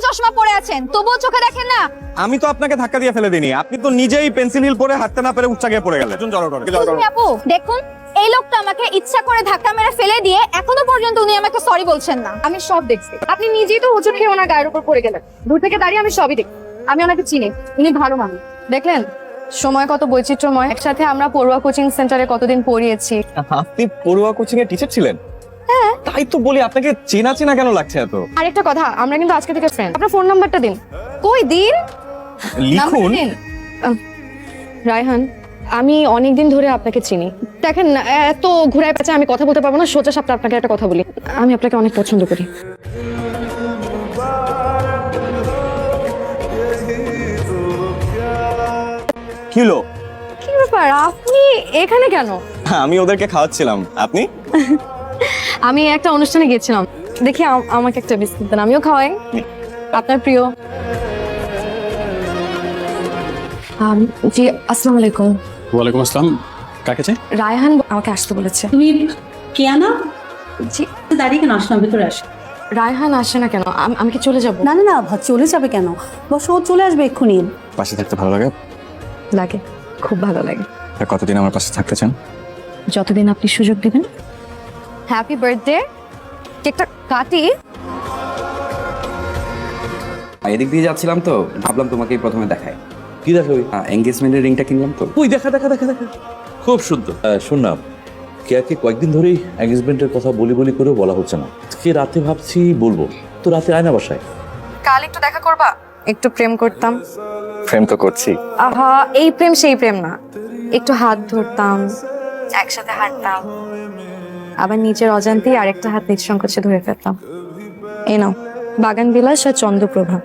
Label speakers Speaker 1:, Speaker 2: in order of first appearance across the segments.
Speaker 1: চশমা পরে আছেন, তবুও চোখে দেখেন না?
Speaker 2: আমি তো আপনাকে ধাক্কা দিয়ে ফেলে দিইনি, আপনি তো নিজেই পেন্সিল হিল পরে হাঁটতে না পেরে উচ্চা গিয়ে পড়ে গেলেন।
Speaker 1: তুমি আপু দেখুন, এই লোকটা আমাকে ইচ্ছা করে ধাক্কা মেরে ফেলে দিয়ে এখনো পর্যন্ত উনি আমাকে সরি বলছেন না।
Speaker 3: আমি সব দেখছি, আপনি নিজেই তো হোঁচট খেয়ে ওনার গায়ের উপর পড়ে গেলেন। দূর থেকে দাঁড়িয়ে আমি সবই দেখি। আমি ওনাকে চিনি, উনি ভালো মানুষ। দেখলেন সময় কত বৈচিত্র্যময়। একসাথে আমরা পড়ুয়া কোচিং সেন্টারে কতদিন পড়িয়েছি।
Speaker 2: আপনি পড়ুয়া কোচিং এর টিচার ছিলেন? হ্যাঁ। তাই তো বলি আপনাকে চেনা চেনা কেন লাগছে এত।
Speaker 3: আরেকটা কথা, আমরা কিন্তু আজকে থেকে ফ্রেন্ড। আপনার ফোন নাম্বারটা দিন। কই দিন,
Speaker 2: লিখুন।
Speaker 3: রায়হান, আমি অনেকদিন ধরে আপনাকে চিনি। দেখেন না, এত ঘুরায় পেঁচে আমি কথা বলতে পারবো না। সোজা সাপটা আপনাকে একটা কথা বলি, আমি আপনাকে অনেক পছন্দ করি।
Speaker 2: কি হলো?
Speaker 3: কি ব্যাপার, আপনি এখানে কেন?
Speaker 2: আমি ওদেরকে খাওয়াচ্ছিলাম। আপনি?
Speaker 3: আমি একটা অনুষ্ঠানে গেছিলাম, দেখি আমাকে একটা বিস্কুট দেন, আমিও খাওয়াই। আপনার প্রিয়। জি আসসালামু আলাইকুম।
Speaker 4: ওয়ালাইকুম আসসালাম। কাকে চাই?
Speaker 3: রায়হান আমাকে আসতে বলেছে।
Speaker 5: তুমি কিয়ানা?
Speaker 3: জি।
Speaker 5: দাঁড়িয়ে কেন আসলাম, ভেতরে আসো।
Speaker 3: রায়হান আসে না কেন? আমি কি চলে যাব?
Speaker 5: না না না, চলে যাবে কেন? বসো, ও চলে আসবে এক্ষুনি।
Speaker 2: পাশে থাকতে ভালো লাগে?
Speaker 3: লাগে, খুব ভালো লাগে।
Speaker 2: তা কতদিন আমার পাশে থাকতে চান?
Speaker 3: যতদিন আপনি সুযোগ দিবেন। Happy birthday. কেকটা কাটি।
Speaker 6: এদিক দিয়ে যাচ্ছিলাম তো ভাবলাম তোমাকেই প্রথমে দেখাই। কি দেখো? এঙ্গেজমেন্টের রিংটা কিনলাম তো।
Speaker 7: ওই দেখা দেখা দেখা দেখা, খুব সুন্দর। শোন না, কেয়াকে কয়েকদিন ধরেই এঙ্গেজমেন্টের কথা বলি বলি করেও বলা হচ্ছে না। আজকে রাতে ভাবছি বলবো, তো রাতে আয়না বাসায়।
Speaker 3: কাল একটু দেখা করবা? একটু প্রেম করতাম।
Speaker 2: প্রেম তো করছি।
Speaker 3: আহা, এই প্রেম সেই প্রেম না। একটু হাত ধরতাম, একসাথে হাঁটতাম, আবার নিজের অজান্তেই আরেকটা হাত নিজ সংকোচে ধরে ফেলতাম। এই নাও, বাগান বিলাস আর চন্দ্রপ্রভা,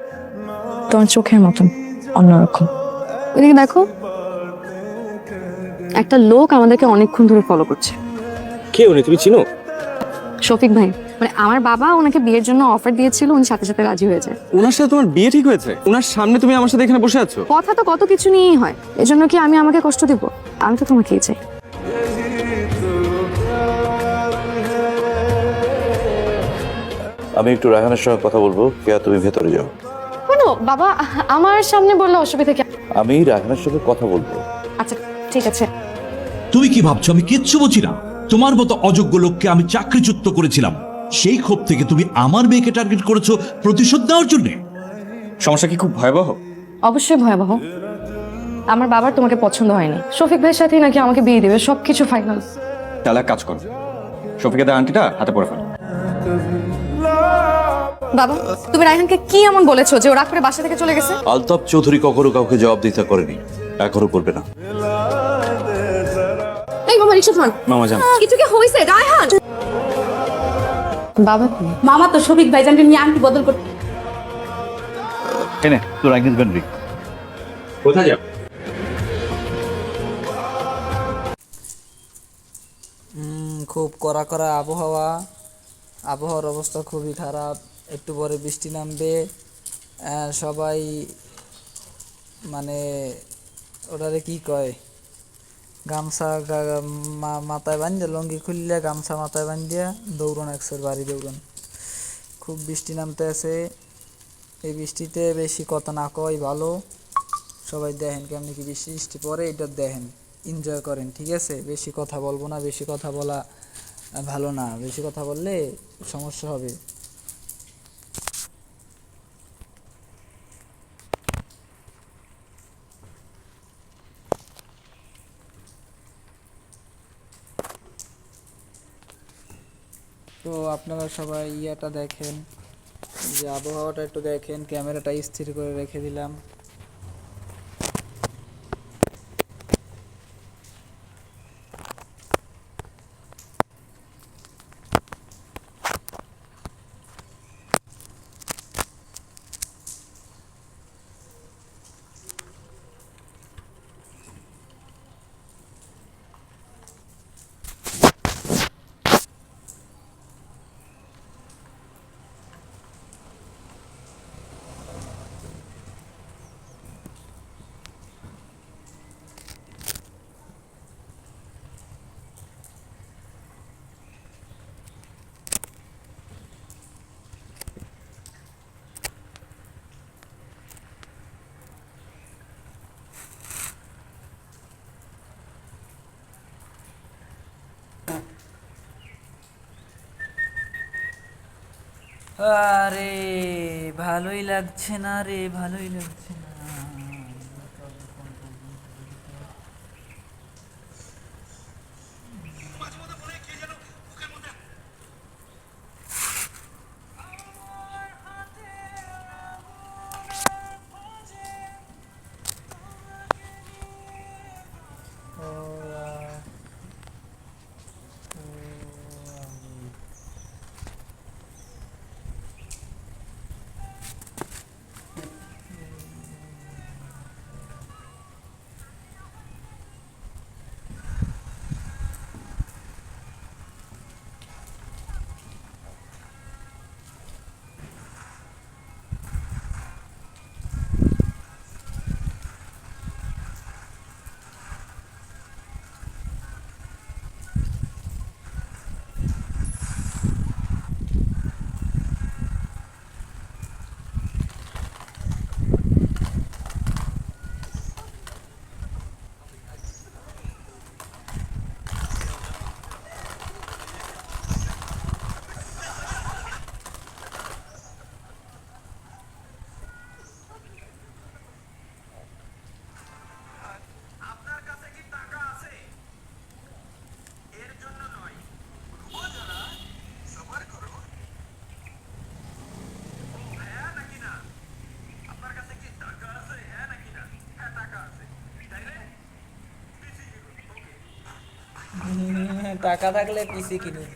Speaker 3: তোমার চোখের মতন অন্যরকম। ওইদিকে দেখো, একটা লোক আমাদেরকে অনেকক্ষণ ধরে ফলো করছে।
Speaker 2: কে উনি, তুমি চিনো?
Speaker 3: শফিক ভাই, মানে আমার বাবা ওনাকে বিয়ের জন্য অফার দিয়েছিল, উনি সাথে সাথে রাজি হয়ে যায়।
Speaker 2: ওনার সাথে তোমার বিয়ে ঠিক হয়েছে? ওনার সামনে তুমি আমার সাথে এখানে বসে আছো?
Speaker 3: কথা তো কত কিছু নিয়েই হয়, এজন্য কি আমি আমাকে কষ্ট দিব? আমি তো তোমাকেই চাই।
Speaker 7: আমি একটু রায়হানের সঙ্গে কথা বলবো। কেয়া, তুমি ভেতরে যাও।
Speaker 3: শোনো বাবা, আমার সামনে বললে অসুবিধা কি?
Speaker 7: আমি রায়হানের সঙ্গে কথা বলবো।
Speaker 3: আচ্ছা ঠিক আছে।
Speaker 8: তুমি কি ভাবছো আমি কিচ্ছু বুঝি না? তোমার মতো অযোগ্য লোককে আমি চাকরিচ্যুত করেছিলাম, সেই ক্ষোভ থেকে তুমি আমার মেয়েকে টার্গেট করেছো প্রতিশোধ নেওয়ার জন্য।
Speaker 2: সমস্যা কি খুব ভয়াবহ?
Speaker 3: অবশ্যই ভয়াবহ। আমার বাবার তোমাকে পছন্দ হয়নি, শফিক ভাইয়ের সাথেই নাকি আমাকে বিয়ে দেবে, সবকিছু ফাইনাল।
Speaker 2: তাহলে এক কাজ করো, শফিকের আন্টিটা হাতে পড়ে ফেলো।
Speaker 3: বাবা, তুমি রায়হানকে কি এমন বলেছো যে ও রাগ করে বাসা থেকে চলে গেছে?
Speaker 7: আলতাফ চৌধুরী কখনো কাউকে জবাবদিহিতা করেনি, এখনো করবে না।
Speaker 3: এই মামা, রিকশা থামান।
Speaker 2: মামা জান,
Speaker 3: কিছু কি হইছে রায়হান? বাবা,
Speaker 5: মামা তো শফিক ভাইজানকে নিয়ে আংটি বদল করতে।
Speaker 7: এনে তোর এঙ্গেজমেন্ট রিং।
Speaker 6: কোথায় যাও?
Speaker 9: খুব কড়া কড়া আবহাওয়া, আবহাওয়ার অবস্থা খুবই খারাপ। একটু পরে বৃষ্টি নামবে। সবাই মানে ওটারে কি কয়, গামছা মাথায় বান্ধিয়া, লঙ্গি খুললে গামছা মাথায় বান্ধিয়া দৌড়ন, একশোর বাড়ি দৌড়ন। খুব বৃষ্টি নামতে আছে। এই বৃষ্টিতে বেশি কথা না কয় ভালো। সবাই দেখেন কেমনি কি বৃষ্টি বৃষ্টি পরে, এটা দেখেন, এনজয় করেন, ঠিক আছে? বেশি কথা বলবো না, বেশি কথা বলা ভালো না, বেশি কথা বললে সমস্যা হবে। তো আপনারা সবাই ইয়েটা দেখেন, যে আবহাওয়াটা একটু দেখেন। ক্যামেরাটা স্থির করে রেখে দিলাম। আরে ভালোই লাগছে না রে, ভালোই লাগছে না। টাকা থাকলে পিসি কিনুন।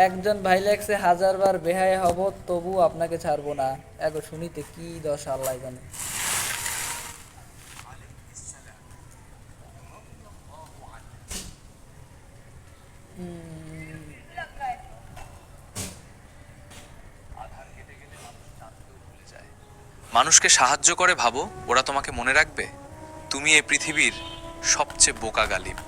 Speaker 9: একজন ভাই লেখছে 1000 বার বেহায় হব তবু আপনাকে ছাড়বো না। এগো শুনিতে কি দশা আল্লাহ জানে।
Speaker 10: মানুষকে সাহায্য করে ভাবো, ওরা তোমাকে মনে রাখবে। তুমি এই পৃথিবীর সবচেয়ে বোকা গালিব।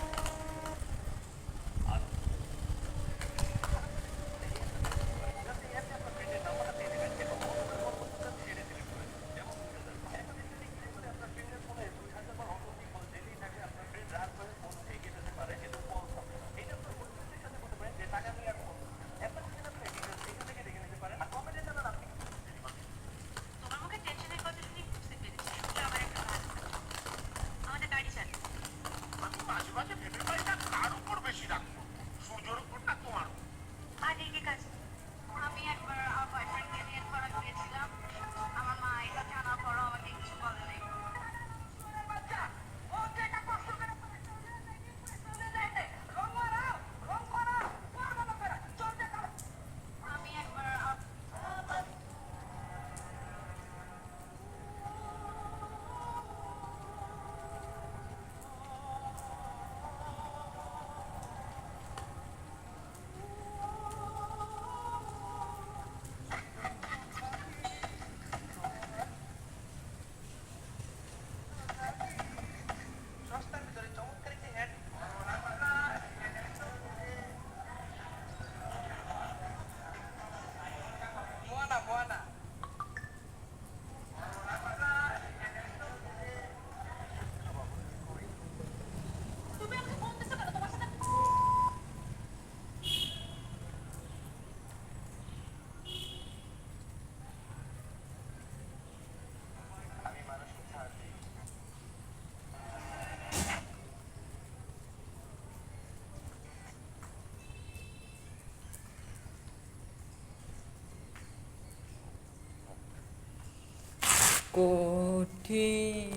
Speaker 10: কঠিন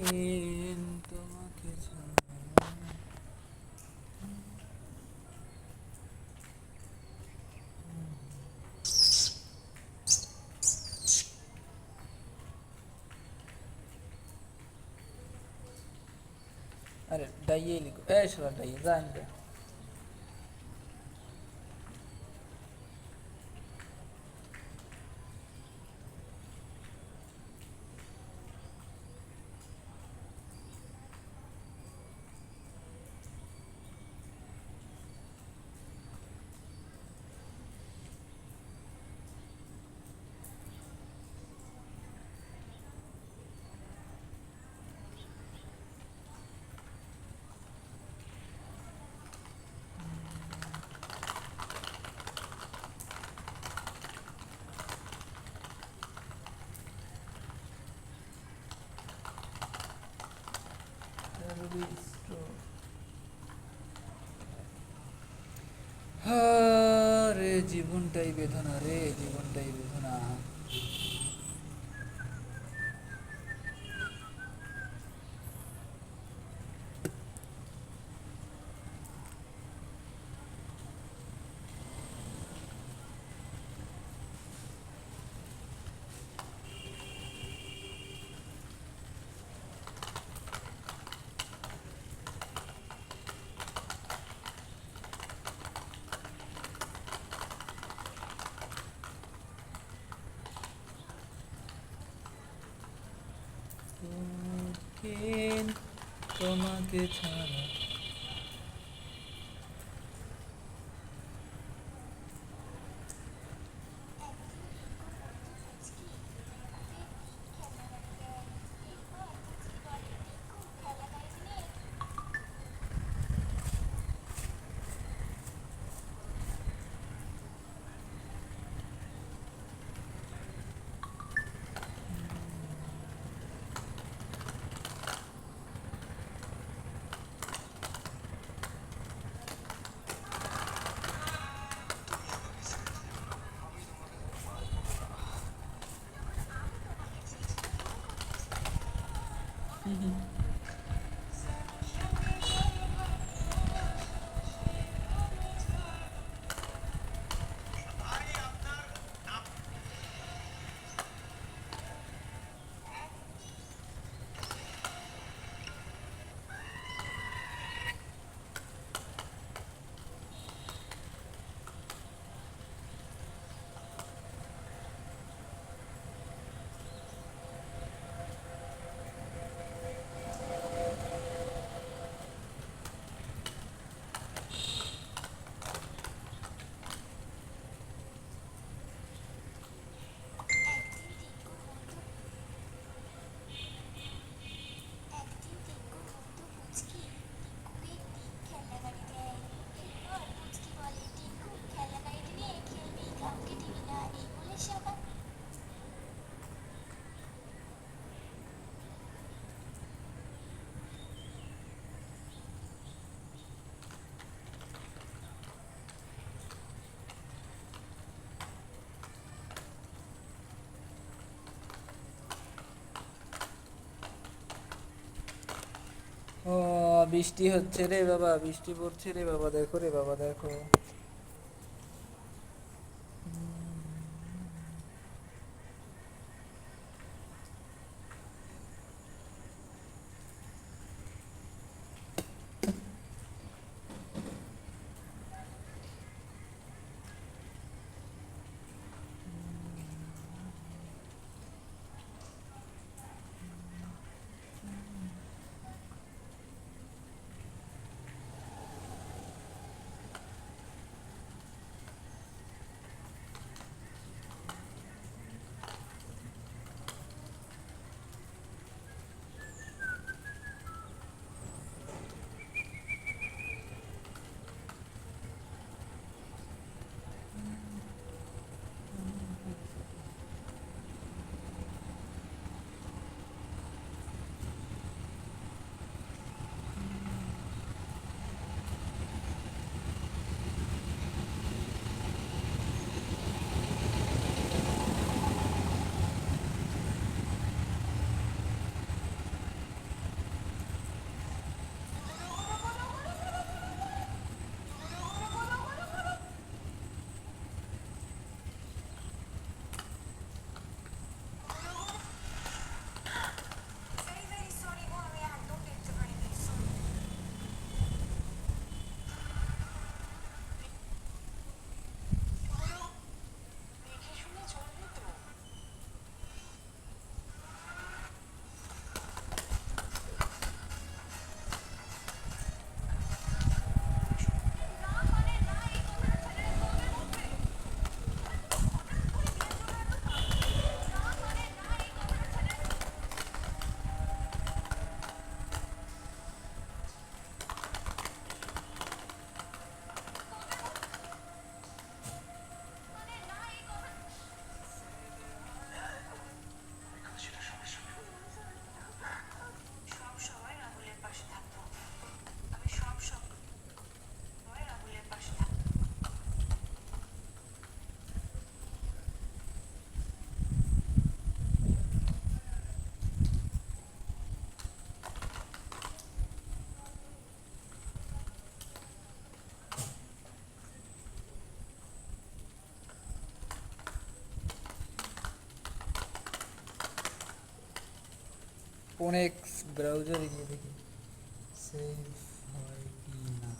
Speaker 10: তোমাকে अरे डाइए लिखो ऐ शाला डाइए जान दे
Speaker 9: এটাই বুঝো না। তোমাকে ছাড়া ও বৃষ্টি হচ্ছে রে বাবা, বৃষ্টি পড়ছে রে বাবা, দেখো রে বাবা দেখো। ফোনেক্স ব্রাউজারে গিয়ে দেখি সেভ হয় কি না।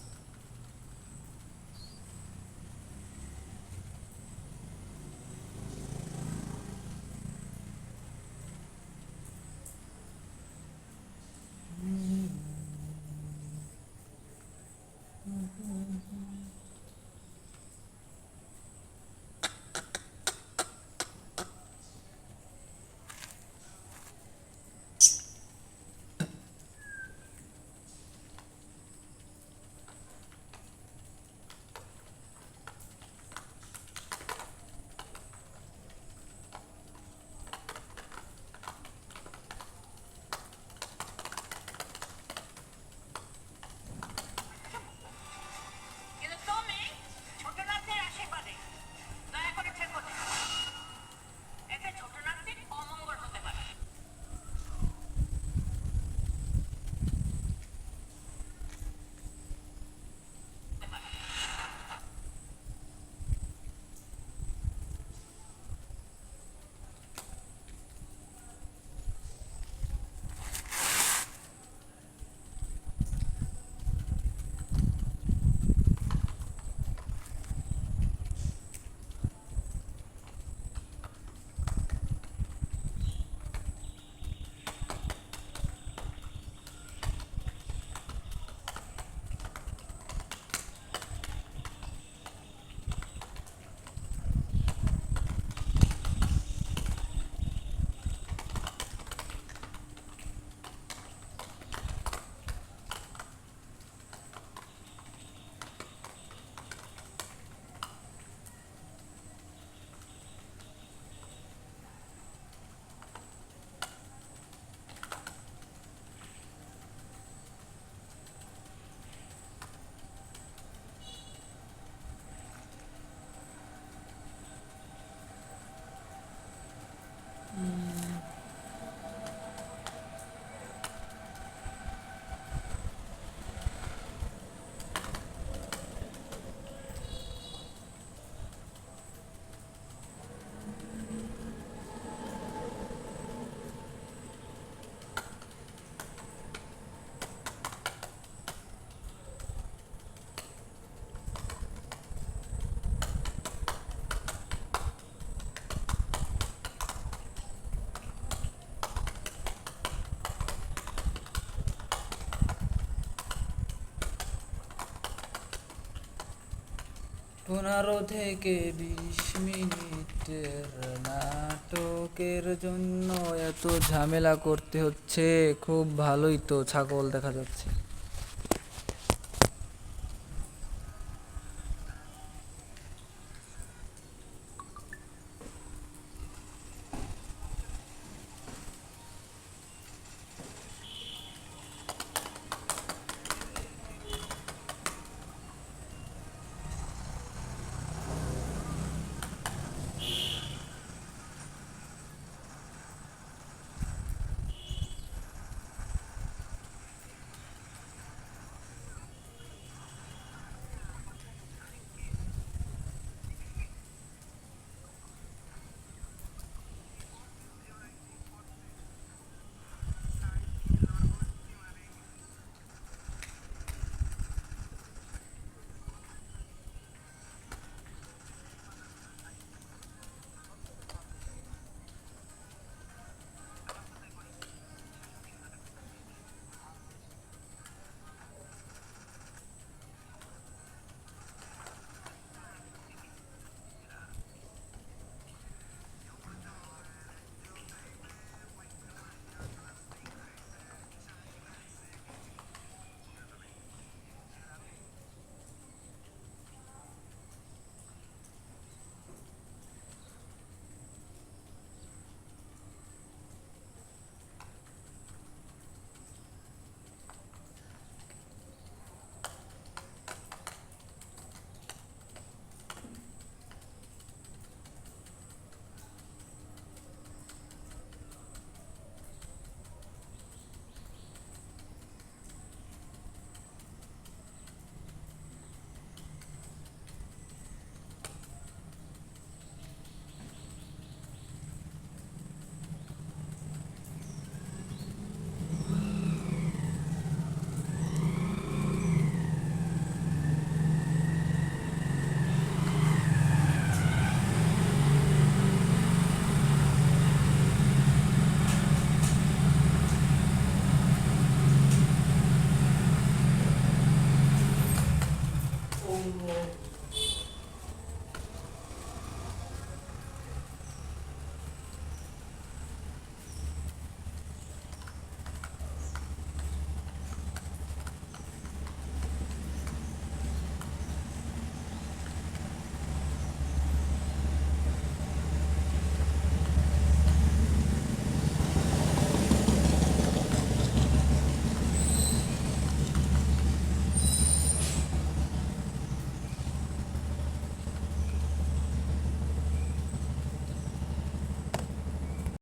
Speaker 9: পনেরো থেকে 20 মিনিটের নাটকের জন্য এত ঝামেলা করতে হচ্ছে। খুব ভালোই তো ছাগল দেখা যাচ্ছে।